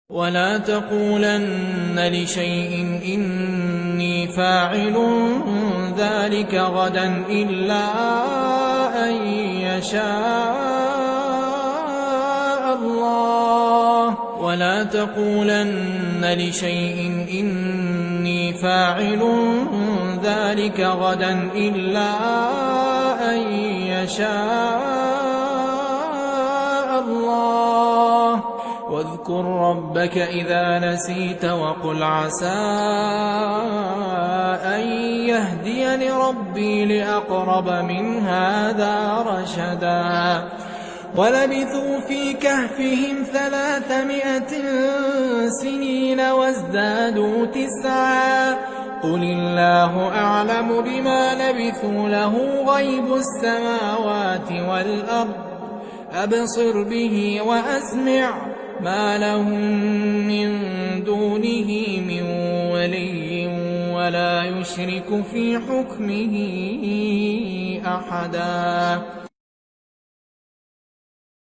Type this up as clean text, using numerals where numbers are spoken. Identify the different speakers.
Speaker 1: ولا تقولن لشيء إني فاعل ذلك غدا إلا أن يشاء الله. ولا تقولن لشيء إني فاعل ذلك غدا إلا أن يشاء الله. واذكر ربك إذا نسيت وقل عسى أن يهديني ربي لأقرب من هذا رشدا. ولبثوا في كهفهم 300 سنين وازدادوا 9. قل الله أعلم بما لبثوا له غيب السماوات والأرض أبصر به وأسمع ما لهم من دونه من ولي ولا يشرك في حكمه أحدا.